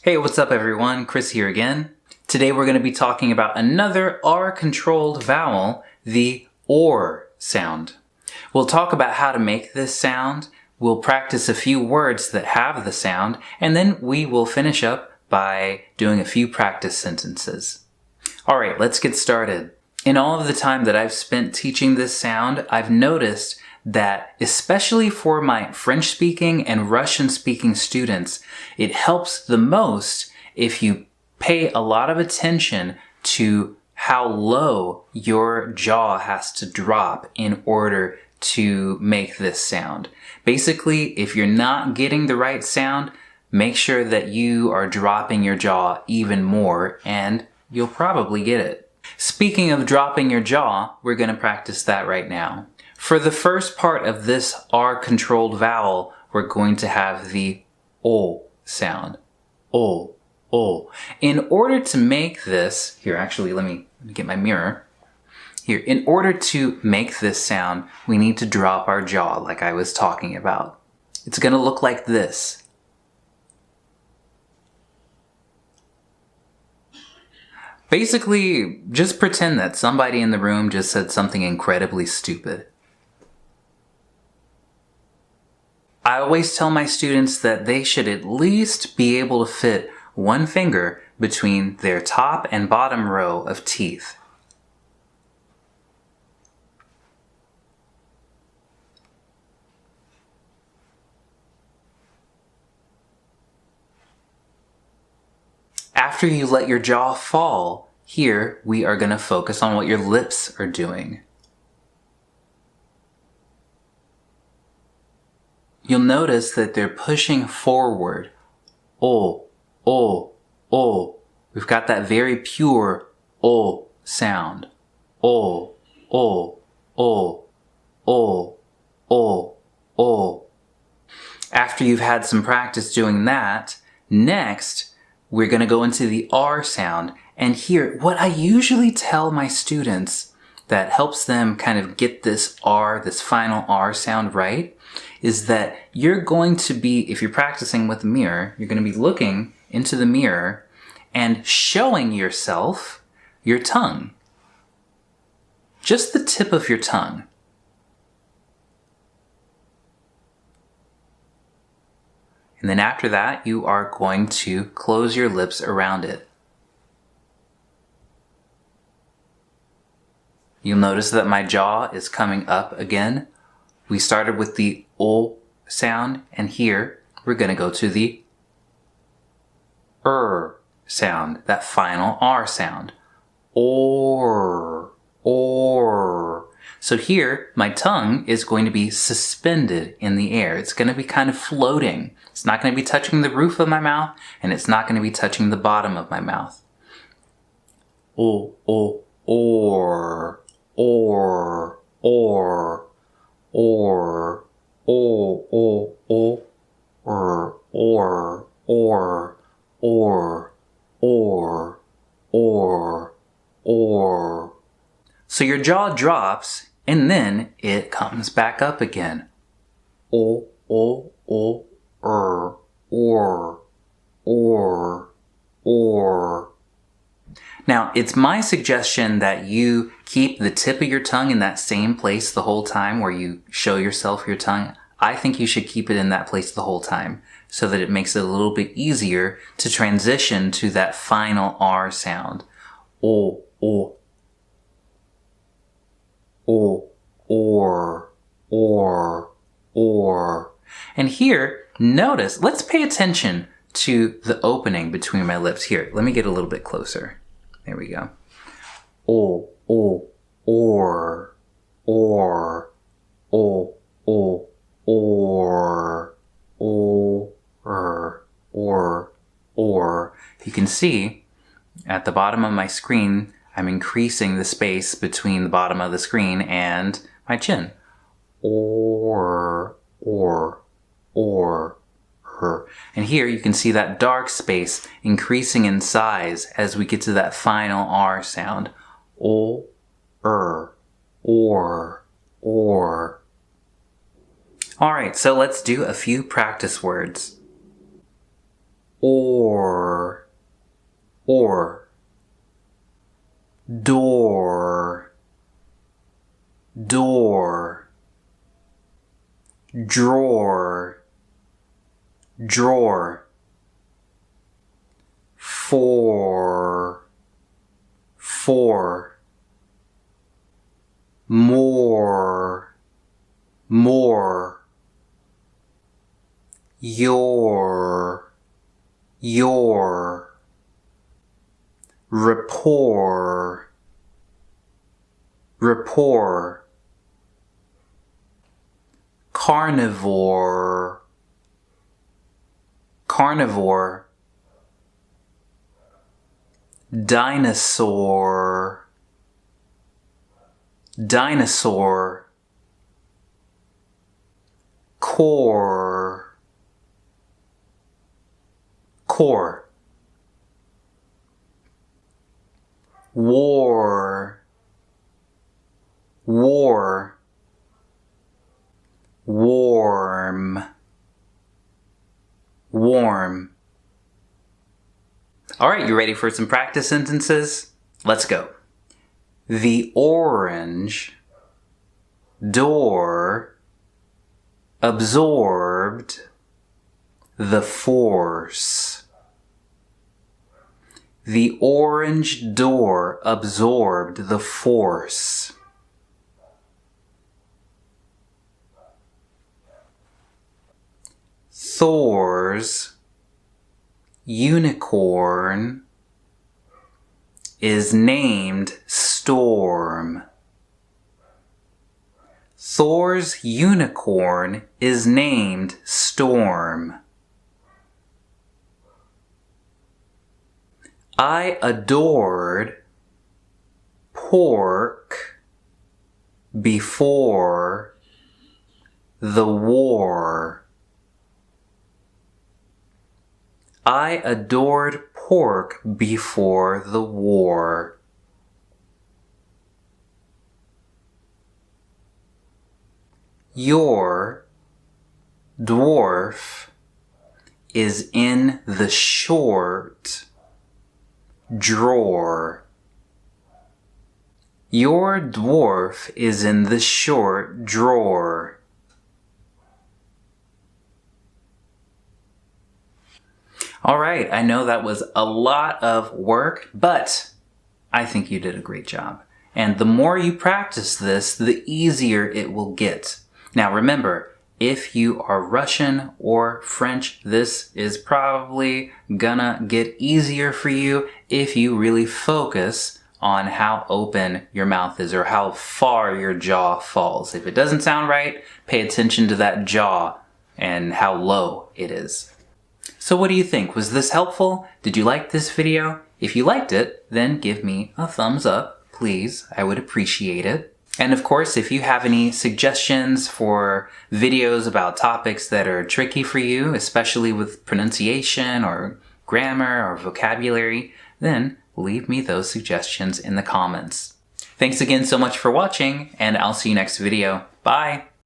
Hey, what's up everyone? Chris here again. Today we're going to be talking about another R-controlled vowel, the OR sound. We'll talk about how to make this sound, we'll practice a few words that have the sound, and then we will finish up by doing a few practice sentences. Alright, let's get started. In all of the time that I've spent teaching this sound, I've noticed that especially for my French-speaking and Russian-speaking students, it helps the most if you pay a lot of attention to how low your jaw has to drop in order to make this sound. Basically, if you're not getting the right sound, make sure that you are dropping your jaw even more and you'll probably get it. Speaking of dropping your jaw, we're going to practice that right now. For the first part of this R-controlled vowel, we're going to have the O sound. O, O. In order to make this, here actually let me get my mirror. Here, in order to make this sound, we need to drop our jaw like I was talking about. It's going to look like this. Basically, just pretend that somebody in the room just said something incredibly stupid. I always tell my students that they should at least be able to fit one finger between their top and bottom row of teeth. After you let your jaw fall, here we are going to focus on what your lips are doing. You'll notice that they're pushing forward. O, O, O. We've got that very pure O sound. O, O, O, O, O, O. After you've had some practice doing that, next we're going to go into the R sound. And here, what I usually tell my students that helps them kind of get this R, this final R sound right, is that you're going to be, if you're practicing with a mirror, you're going to be looking into the mirror and showing yourself your tongue. Just the tip of your tongue. And then after that, you are going to close your lips around it. You'll notice that my jaw is coming up again. We started with the O sound, and here we're going to go to the sound, that final R sound. Or. So here, my tongue is going to be suspended in the air. It's going to be kind of floating. It's not going to be touching the roof of my mouth, and it's not going to be touching the bottom of my mouth. Or. So your jaw drops and then it comes back up again. Now, it's my suggestion that you keep the tip of your tongue in that same place the whole time where you show yourself your tongue. I think you should keep it in that place the whole time so that it makes it a little bit easier to transition to that final R sound. Or. And here, notice, let's pay attention to the opening between my lips. Here, let me get a little bit closer. There we go. Or. You can see at the bottom of my screen, I'm increasing the space between the bottom of the screen and my chin. And here you can see that dark space increasing in size as we get to that final R sound. Alright, so let's do a few practice words. Or. or, door, door, drawer, drawer, for, more, more, your, rapport, rapport, carnivore, carnivore, dinosaur, dinosaur, core, core, war, war, warm, warm. All right, you ready for some practice sentences? Let's go. The orange door absorbed the force. The orange door absorbed the force. Thor's unicorn is named Storm. Thor's unicorn is named Storm. I adored pork before the war. I adored pork before the war. Your dwarf is in the short drawer. Your dwarf is in the short drawer. All right, I know that was a lot of work, but I think you did a great job. And the more you practice this, the easier it will get. Now remember, if you are Russian or French, this is probably gonna get easier for you if you really focus on how open your mouth is or how far your jaw falls. If it doesn't sound right, pay attention to that jaw and how low it is. So what do you think? Was this helpful? Did you like this video? If you liked it, then give me a thumbs up, please. I would appreciate it. And of course, if you have any suggestions for videos about topics that are tricky for you, especially with pronunciation or grammar or vocabulary, then leave me those suggestions in the comments. Thanks again so much for watching, and I'll see you next video. Bye!